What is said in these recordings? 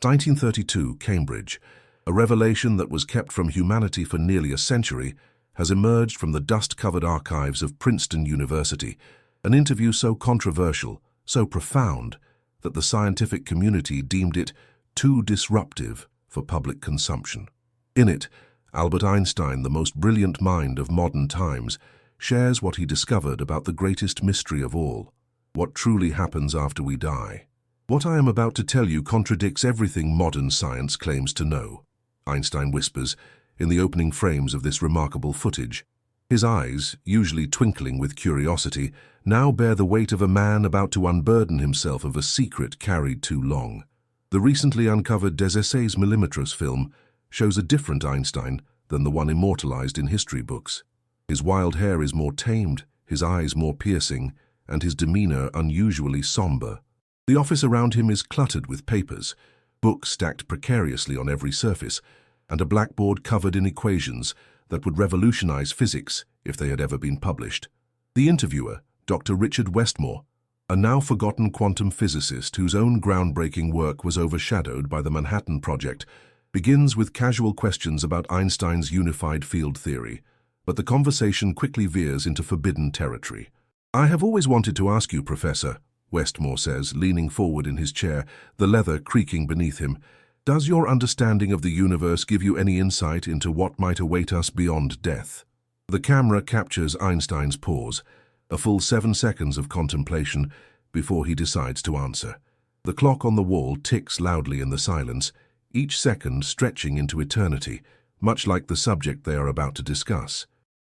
1932, Cambridge. A revelation that was kept from humanity for nearly a century has emerged from the dust-covered archives of Princeton University, an interview so controversial, so profound, that the scientific community deemed it too disruptive for public consumption. In it, Albert Einstein, the most brilliant mind of modern times, shares what he discovered about the greatest mystery of all: what truly happens after we die. What I am about to tell you contradicts everything modern science claims to know, Einstein whispers in the opening frames of this remarkable footage. His eyes, usually twinkling with curiosity, now bear the weight of a man about to unburden himself of a secret carried too long. The recently uncovered Des Essais Millimetros film shows a different Einstein than the one immortalized in history books. His wild hair is more tamed, his eyes more piercing, and his demeanor unusually somber. The office around him is cluttered with papers, books stacked precariously on every surface, and a blackboard covered in equations that would revolutionize physics if they had ever been published. The interviewer, Dr. Richard Westmore, a now-forgotten quantum physicist whose own groundbreaking work was overshadowed by the Manhattan Project, begins with casual questions about Einstein's unified field theory, but the conversation quickly veers into forbidden territory. "I have always wanted to ask you, Professor," Westmore says, leaning forward in his chair, the leather creaking beneath him, "does your understanding of the universe give you any insight into what might await us beyond death?" The camera captures Einstein's pause, a full 7 seconds of contemplation before he decides to answer. The clock on the wall ticks loudly in the silence, each second stretching into eternity, much like the subject they are about to discuss.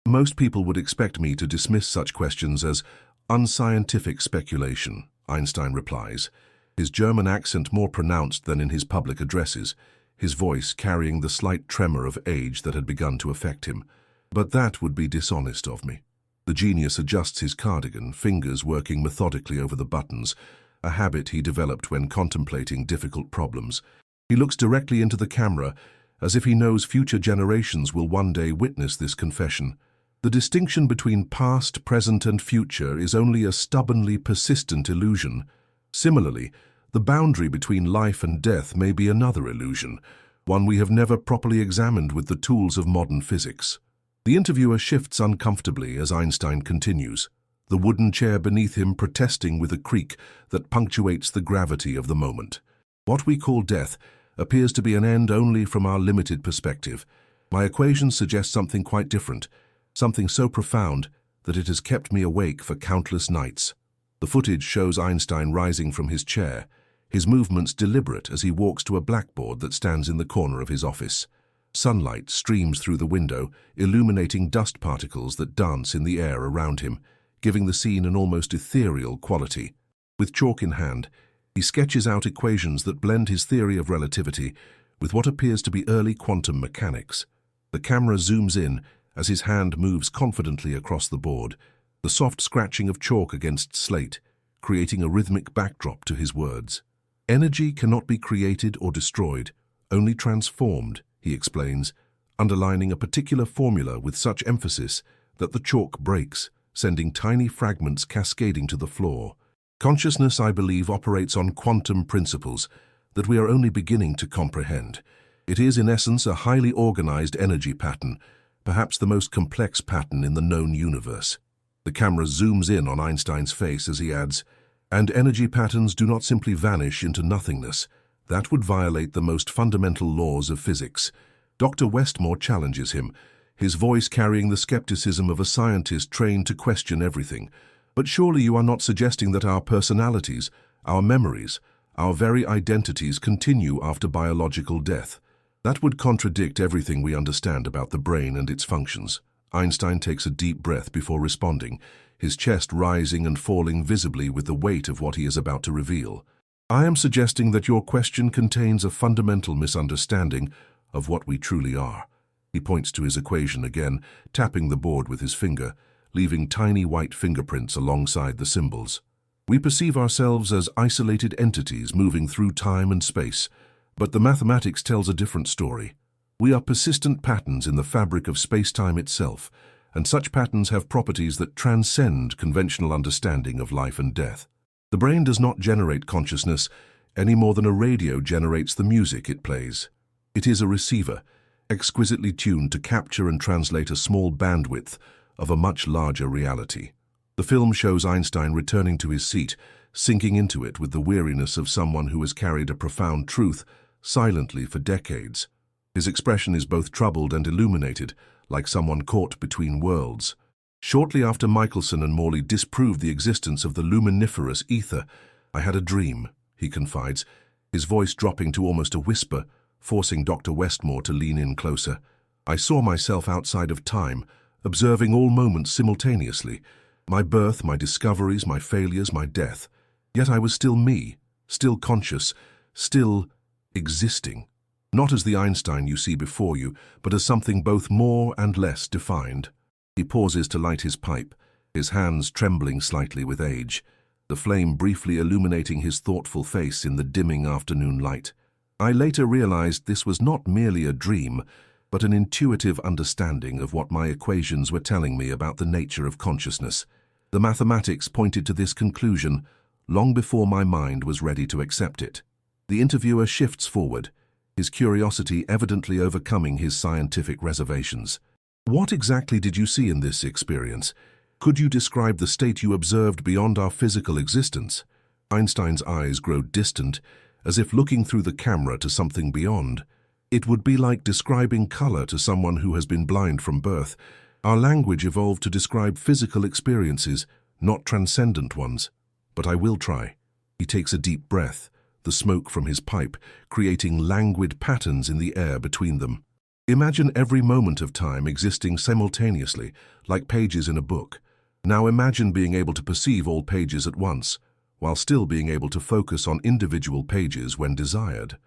"Most people would expect me to dismiss such questions as unscientific speculation," Einstein replies, his German accent more pronounced than in his public addresses, his voice carrying the slight tremor of age that had begun to affect him. "But that would be dishonest of me." The genius adjusts his cardigan, fingers working methodically over the buttons, a habit he developed when contemplating difficult problems. He looks directly into the camera, as if he knows future generations will one day witness this confession. The distinction between past, present, and future is only a stubbornly persistent illusion. Similarly, the boundary between life and death may be another illusion, one we have never properly examined with the tools of modern physics. The interviewer shifts uncomfortably as Einstein continues, the wooden chair beneath him protesting with a creak that punctuates the gravity of the moment. "What we call death appears to be an end only from our limited perspective. My equations suggest something quite different, something so profound that it has kept me awake for countless nights." The footage shows Einstein rising from his chair, his movements deliberate as he walks to a blackboard that stands in the corner of his office. Sunlight streams through the window, illuminating dust particles that dance in the air around him, giving the scene an almost ethereal quality. With chalk in hand, he sketches out equations that blend his theory of relativity with what appears to be early quantum mechanics. The camera zooms in as his hand moves confidently across the board, the soft scratching of chalk against slate, creating a rhythmic backdrop to his words. "Energy cannot be created or destroyed, only transformed," he explains, underlining a particular formula with such emphasis that the chalk breaks, sending tiny fragments cascading to the floor. "Consciousness, I believe, operates on quantum principles that we are only beginning to comprehend. It is, in essence, a highly organized energy pattern, perhaps the most complex pattern in the known universe." The camera zooms in on Einstein's face as he adds, "And energy patterns do not simply vanish into nothingness. That would violate the most fundamental laws of physics." Dr. Westmore challenges him, his voice carrying the skepticism of a scientist trained to question everything. "But surely you are not suggesting that our personalities, our memories, our very identities continue after biological death? That would contradict everything we understand about the brain and its functions." Einstein takes a deep breath before responding, his chest rising and falling visibly with the weight of what he is about to reveal. "I am suggesting that your question contains a fundamental misunderstanding of what we truly are." He points to his equation again, tapping the board with his finger, leaving tiny white fingerprints alongside the symbols. "We perceive ourselves as isolated entities moving through time and space, but the mathematics tells a different story. We are persistent patterns in the fabric of space-time itself, and such patterns have properties that transcend conventional understanding of life and death. The brain does not generate consciousness, any more than a radio generates the music it plays. It is a receiver, exquisitely tuned to capture and translate a small bandwidth of a much larger reality. The film shows Einstein returning to his seat, sinking into it with the weariness of someone who has carried a profound truth silently for decades. His expression is both troubled and illuminated, like someone caught between worlds. Shortly after Michelson and Morley disproved the existence of the luminiferous ether, "I had a dream," he confides, his voice dropping to almost a whisper, forcing Dr. Westmore to lean in closer. "I saw myself outside of time, observing all moments simultaneously, my birth, my discoveries, my failures, my death. Yet I was still me, still conscious, still existing. Not as the Einstein you see before you, but as something both more and less defined." He pauses to light his pipe, his hands trembling slightly with age, the flame briefly illuminating his thoughtful face in the dimming afternoon light. "I later realized this was not merely a dream, but an intuitive understanding of what my equations were telling me about the nature of consciousness. The mathematics pointed to this conclusion long before my mind was ready to accept it." The interviewer shifts forward, his curiosity evidently overcoming his scientific reservations. "What exactly did you see in this experience? Could you describe the state you observed beyond our physical existence?" Einstein's eyes grow distant, as if looking through the camera to something beyond. "It would be like describing color to someone who has been blind from birth. Our language evolved to describe physical experiences, not transcendent ones. But I will try." He takes a deep breath, the smoke from his pipe creating languid patterns in the air between them. "Imagine every moment of time existing simultaneously, like pages in a book. Now imagine being able to perceive all pages at once, while still being able to focus on individual pages when desired.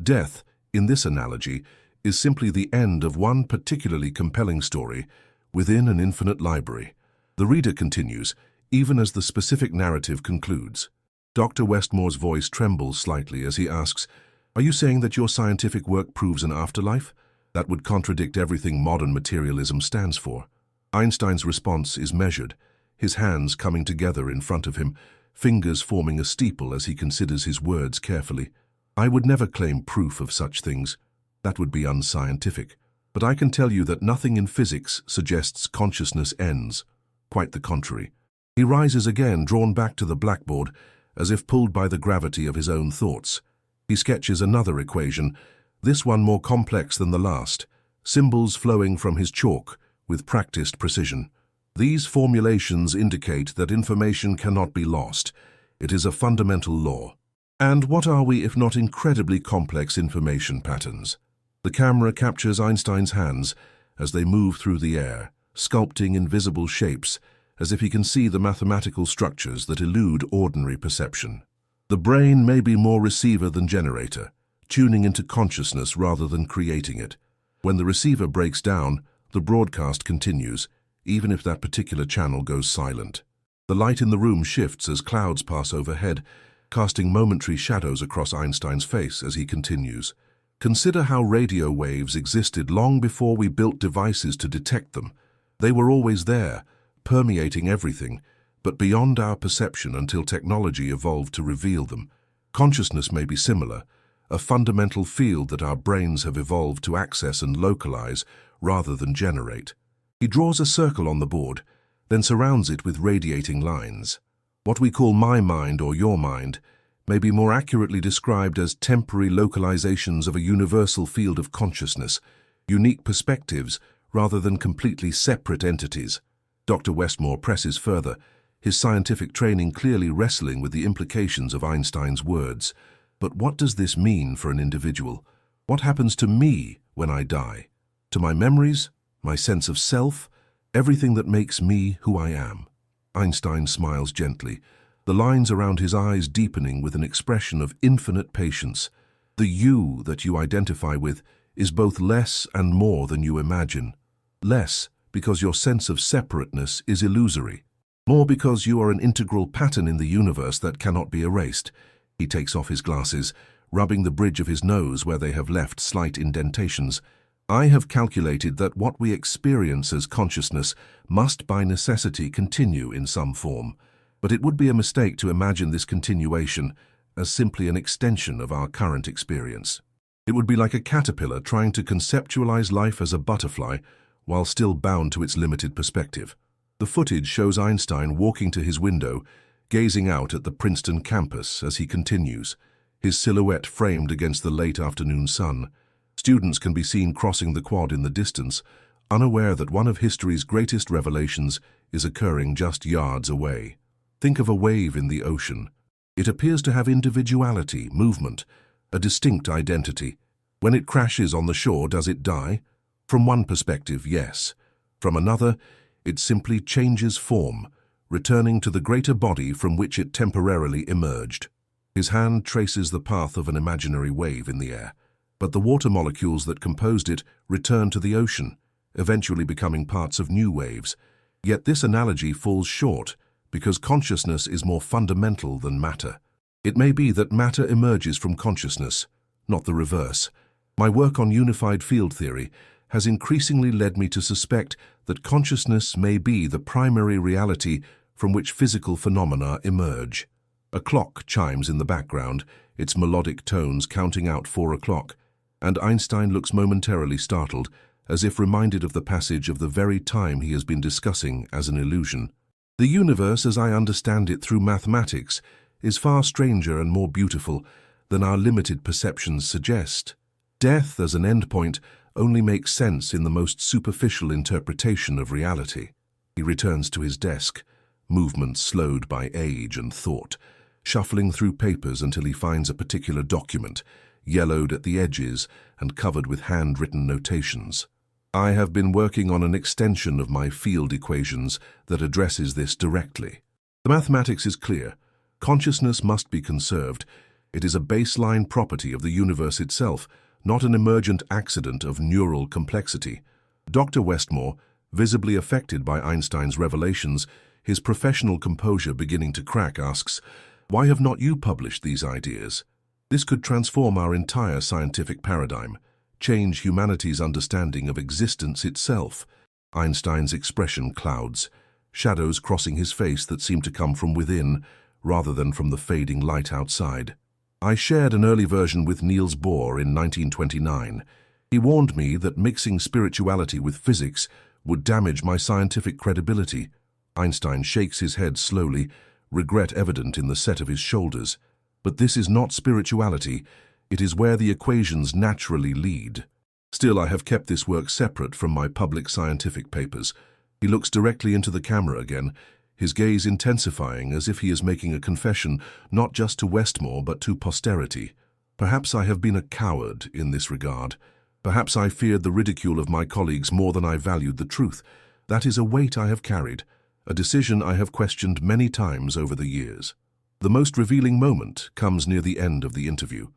Death, in this analogy, is simply the end of one particularly compelling story within an infinite library." The reader continues, even as the specific narrative concludes. Dr. Westmore's voice trembles slightly as he asks, "Are you saying that your scientific work proves an afterlife? That would contradict everything modern materialism stands for." Einstein's response is measured, his hands coming together in front of him, fingers forming a steeple as he considers his words carefully. "I would never claim proof of such things. That would be unscientific. But I can tell you that nothing in physics suggests consciousness ends. Quite the contrary." He rises again, drawn back to the blackboard, as if pulled by the gravity of his own thoughts. He sketches another equation, this one more complex than the last, symbols flowing from his chalk with practiced precision. "These formulations indicate that information cannot be lost. It is a fundamental law. And what are we if not incredibly complex information patterns?" The camera captures Einstein's hands as they move through the air, sculpting invisible shapes, as if he can see the mathematical structures that elude ordinary perception. "The brain may be more receiver than generator, tuning into consciousness rather than creating it. When the receiver breaks down, the broadcast continues, even if that particular channel goes silent." The light in the room shifts as clouds pass overhead, casting momentary shadows across Einstein's face as he continues. "Consider how radio waves existed long before we built devices to detect them. They were always there, permeating everything, but beyond our perception until technology evolved to reveal them. Consciousness may be similar, a fundamental field that our brains have evolved to access and localize rather than generate." He draws a circle on the board, then surrounds it with radiating lines. "What we call my mind or your mind may be more accurately described as temporary localizations of a universal field of consciousness, unique perspectives rather than completely separate entities." Dr. Westmore presses further, his scientific training clearly wrestling with the implications of Einstein's words. "But what does this mean for an individual? What happens to me when I die? To my memories, my sense of self, everything that makes me who I am?" Einstein smiles gently, the lines around his eyes deepening with an expression of infinite patience. "The you that you identify with is both less and more than you imagine. Less because your sense of separateness is illusory. More because you are an integral pattern in the universe that cannot be erased." He takes off his glasses, rubbing the bridge of his nose where they have left slight indentations. "I have calculated that what we experience as consciousness must by necessity continue in some form. But it would be a mistake to imagine this continuation as simply an extension of our current experience. It would be like a caterpillar trying to conceptualize life as a butterfly while still bound to its limited perspective. The footage shows Einstein walking to his window, gazing out at the Princeton campus as he continues, his silhouette framed against the late afternoon sun. Students can be seen crossing the quad in the distance, unaware that one of history's greatest revelations is occurring just yards away. Think of a wave in the ocean. It appears to have individuality, movement, a distinct identity. When it crashes on the shore, does it die? From one perspective, yes. From another, it simply changes form, returning to the greater body from which it temporarily emerged. His hand traces the path of an imaginary wave in the air, but the water molecules that composed it return to the ocean, eventually becoming parts of new waves. Yet this analogy falls short, because consciousness is more fundamental than matter. It may be that matter emerges from consciousness, not the reverse. My work on unified field theory has increasingly led me to suspect that consciousness may be the primary reality from which physical phenomena emerge. A clock chimes in the background, its melodic tones counting out 4 o'clock, and Einstein looks momentarily startled, as if reminded of the passage of the very time he has been discussing as an illusion. The universe, as I understand it through mathematics, is far stranger and more beautiful than our limited perceptions suggest. Death as an endpoint only makes sense in the most superficial interpretation of reality. He returns to his desk, movements slowed by age and thought, shuffling through papers until he finds a particular document, yellowed at the edges and covered with handwritten notations. I have been working on an extension of my field equations that addresses this directly. The mathematics is clear. Consciousness must be conserved. It is a baseline property of the universe itself, not an emergent accident of neural complexity. Dr. Westmore, visibly affected by Einstein's revelations, his professional composure beginning to crack, asks, "Why have not you published these ideas? This could transform our entire scientific paradigm, change humanity's understanding of existence itself." Einstein's expression clouds, shadows crossing his face that seem to come from within, rather than from the fading light outside. I shared an early version with Niels Bohr in 1929. He warned me that mixing spirituality with physics would damage my scientific credibility. Einstein shakes his head slowly, regret evident in the set of his shoulders. But this is not spirituality. It is where the equations naturally lead. Still, I have kept this work separate from my public scientific papers. He looks directly into the camera again, his gaze intensifying as if he is making a confession not just to Westmore but to posterity. Perhaps I have been a coward in this regard. Perhaps I feared the ridicule of my colleagues more than I valued the truth. That is a weight I have carried, a decision I have questioned many times over the years. The most revealing moment comes near the end of the interview.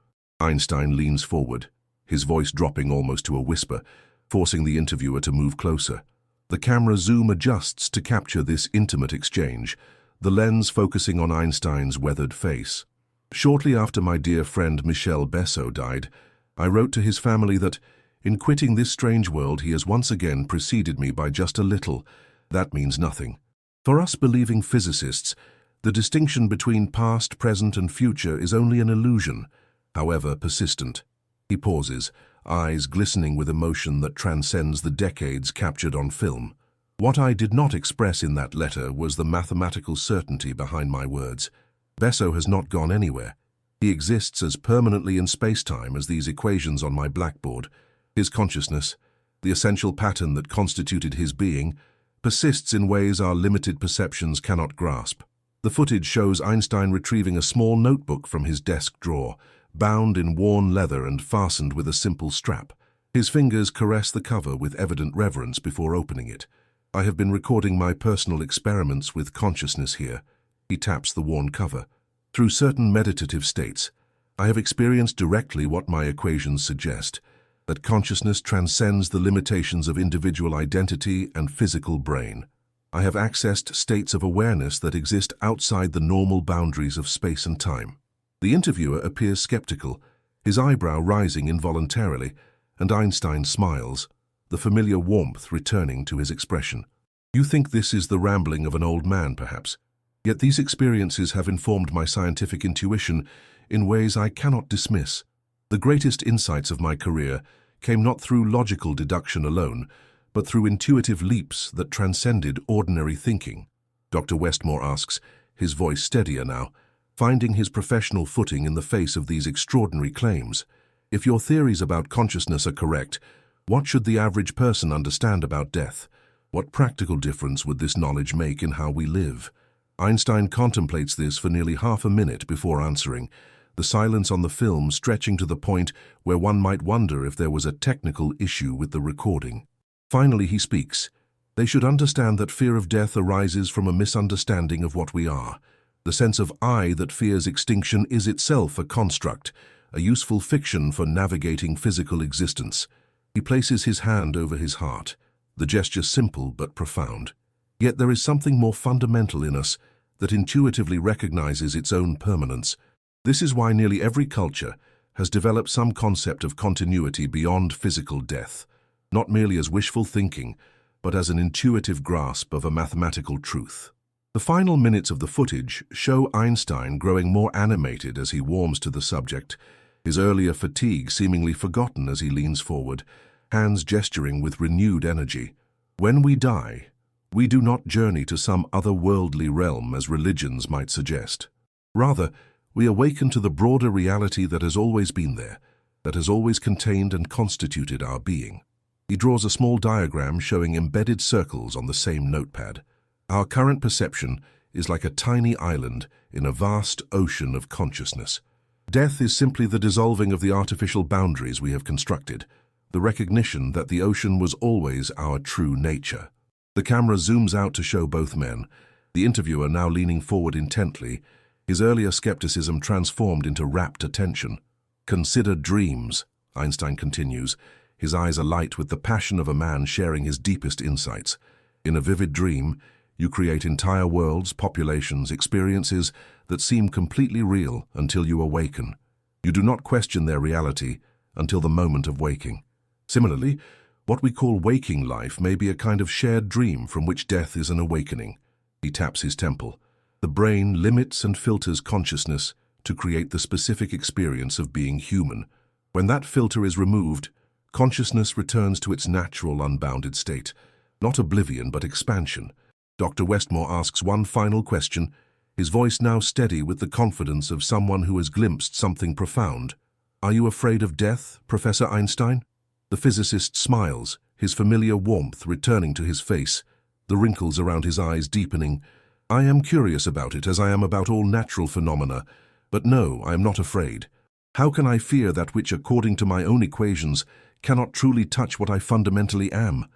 Einstein leans forward, his voice dropping almost to a whisper, forcing the interviewer to move closer. The camera zoom adjusts to capture this intimate exchange, the lens focusing on Einstein's weathered face. "Shortly after my dear friend Michel Besso died, I wrote to his family that, in quitting this strange world, he has once again preceded me by just a little. That means nothing. For us believing physicists, the distinction between past, present, and future is only an illusion, however persistent." He pauses, eyes glistening with emotion that transcends the decades captured on film. What I did not express in that letter was the mathematical certainty behind my words. Besso has not gone anywhere. He exists as permanently in space-time as these equations on my blackboard. His consciousness, the essential pattern that constituted his being, persists in ways our limited perceptions cannot grasp. The footage shows Einstein retrieving a small notebook from his desk drawer, bound in worn leather and fastened with a simple strap. His fingers caress the cover with evident reverence before opening it. "I have been recording my personal experiments with consciousness here." He taps the worn cover. "Through certain meditative states, I have experienced directly what my equations suggest, that consciousness transcends the limitations of individual identity and physical brain. I have accessed states of awareness that exist outside the normal boundaries of space and time." The interviewer appears skeptical, his eyebrow rising involuntarily, and Einstein smiles, the familiar warmth returning to his expression. "You think this is the rambling of an old man, perhaps? Yet these experiences have informed my scientific intuition in ways I cannot dismiss. The greatest insights of my career came not through logical deduction alone, but through intuitive leaps that transcended ordinary thinking. Dr. Westmore asks, his voice steadier now, finding his professional footing in the face of these extraordinary claims. If your theories about consciousness are correct, what should the average person understand about death? What practical difference would this knowledge make in how we live? Einstein contemplates this for nearly half a minute before answering, the silence on the film stretching to the point where one might wonder if there was a technical issue with the recording. Finally, he speaks. They should understand that fear of death arises from a misunderstanding of what we are. The sense of I that fears extinction is itself a construct, a useful fiction for navigating physical existence. He places his hand over his heart, the gesture simple but profound. Yet there is something more fundamental in us that intuitively recognizes its own permanence. This is why nearly every culture has developed some concept of continuity beyond physical death, not merely as wishful thinking, but as an intuitive grasp of a mathematical truth. The final minutes of the footage show Einstein growing more animated as he warms to the subject, his earlier fatigue seemingly forgotten as he leans forward, hands gesturing with renewed energy. When we die, we do not journey to some otherworldly realm as religions might suggest. Rather, we awaken to the broader reality that has always been there, that has always contained and constituted our being. He draws a small diagram showing embedded circles on the same notepad. Our current perception is like a tiny island in a vast ocean of consciousness. Death is simply the dissolving of the artificial boundaries we have constructed, the recognition that the ocean was always our true nature. The camera zooms out to show both men, the interviewer now leaning forward intently, his earlier skepticism transformed into rapt attention. Consider dreams, Einstein continues, his eyes alight with the passion of a man sharing his deepest insights. In a vivid dream, you create entire worlds, populations, experiences that seem completely real until you awaken. You do not question their reality until the moment of waking. Similarly, what we call waking life may be a kind of shared dream from which death is an awakening. He taps his temple. The brain limits and filters consciousness to create the specific experience of being human. When that filter is removed, consciousness returns to its natural, unbounded state, not oblivion but expansion. Dr. Westmore asks one final question, his voice now steady with the confidence of someone who has glimpsed something profound. Are you afraid of death, Professor Einstein? The physicist smiles, his familiar warmth returning to his face, the wrinkles around his eyes deepening. I am curious about it as I am about all natural phenomena, but no, I am not afraid. How can I fear that which, according to my own equations, cannot truly touch what I fundamentally am?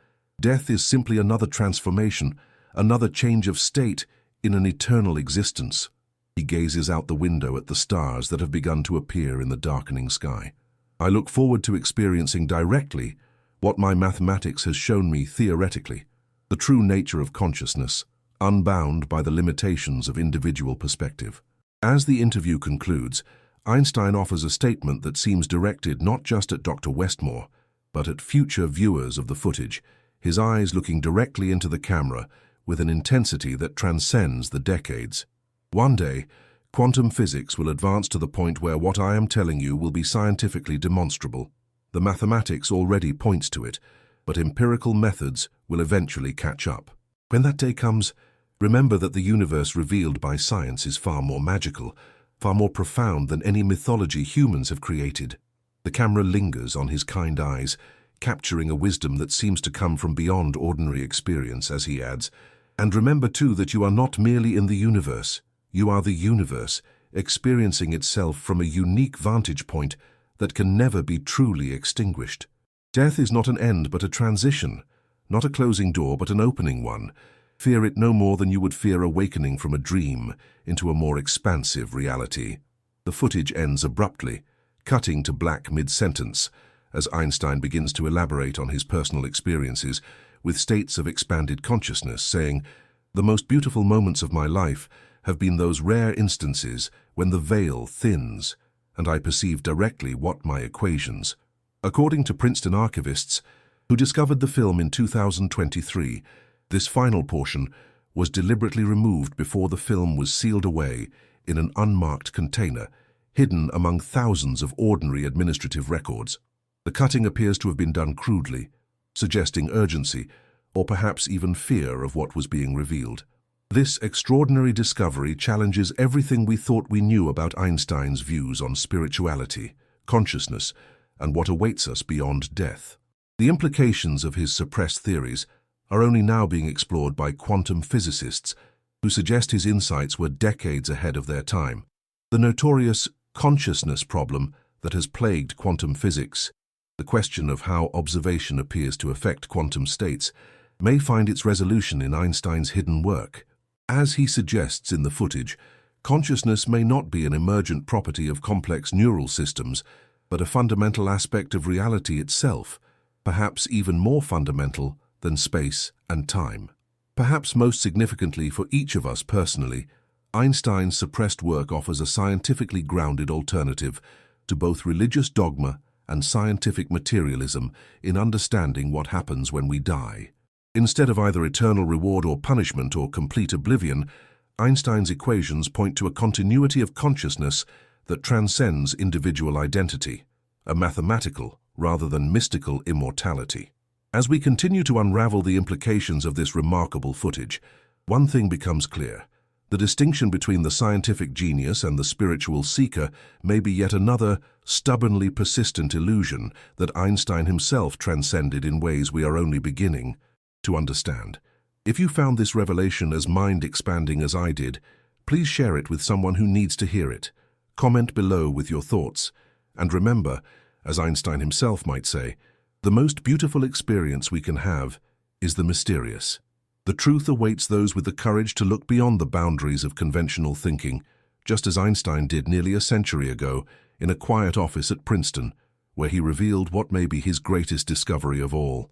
Death is simply another transformation, another change of state in an eternal existence. He gazes out the window at the stars that have begun to appear in the darkening sky. I look forward to experiencing directly what my mathematics has shown me theoretically, the true nature of consciousness, unbound by the limitations of individual perspective. As the interview concludes, Einstein offers a statement that seems directed not just at Dr. Westmore, but at future viewers of the footage, his eyes looking directly into the camera with an intensity that transcends the decades. One day, quantum physics will advance to the point where what I am telling you will be scientifically demonstrable. The mathematics already points to it, but empirical methods will eventually catch up. When that day comes, remember that the universe revealed by science is far more magical, far more profound than any mythology humans have created. The camera lingers on his kind eyes, capturing a wisdom that seems to come from beyond ordinary experience, as he adds, and remember too that you are not merely in the universe. You are the universe, experiencing itself from a unique vantage point that can never be truly extinguished. Death is not an end but a transition, not a closing door but an opening one. Fear it no more than you would fear awakening from a dream into a more expansive reality. The footage ends abruptly, cutting to black mid-sentence, as Einstein begins to elaborate on his personal experiences with states of expanded consciousness, saying, "The most beautiful moments of my life have been those rare instances when the veil thins and I perceive directly what my equations." According to Princeton archivists, who discovered the film in 2023, this final portion was deliberately removed before the film was sealed away in an unmarked container hidden among thousands of ordinary administrative records. The cutting appears to have been done crudely, suggesting urgency, or perhaps even fear of what was being revealed. This extraordinary discovery challenges everything we thought we knew about Einstein's views on spirituality, consciousness, and what awaits us beyond death. The implications of his suppressed theories are only now being explored by quantum physicists who suggest his insights were decades ahead of their time. The notorious consciousness problem that has plagued quantum physics, the question of how observation appears to affect quantum states, may find its resolution in Einstein's hidden work. As he suggests in the footage, consciousness may not be an emergent property of complex neural systems, but a fundamental aspect of reality itself, perhaps even more fundamental than space and time. Perhaps most significantly for each of us personally, Einstein's suppressed work offers a scientifically grounded alternative to both religious dogma and scientific materialism in understanding what happens when we die. Instead of either eternal reward or punishment or complete oblivion, Einstein's equations point to a continuity of consciousness that transcends individual identity, a mathematical rather than mystical immortality. As we continue to unravel the implications of this remarkable footage, one thing becomes clear. The distinction between the scientific genius and the spiritual seeker may be yet another stubbornly persistent illusion that Einstein himself transcended in ways we are only beginning to understand. If you found this revelation as mind-expanding as I did, please share it with someone who needs to hear it. Comment below with your thoughts. And remember, as Einstein himself might say, the most beautiful experience we can have is the mysterious. The truth awaits those with the courage to look beyond the boundaries of conventional thinking, just as Einstein did nearly a century ago in a quiet office at Princeton, where he revealed what may be his greatest discovery of all.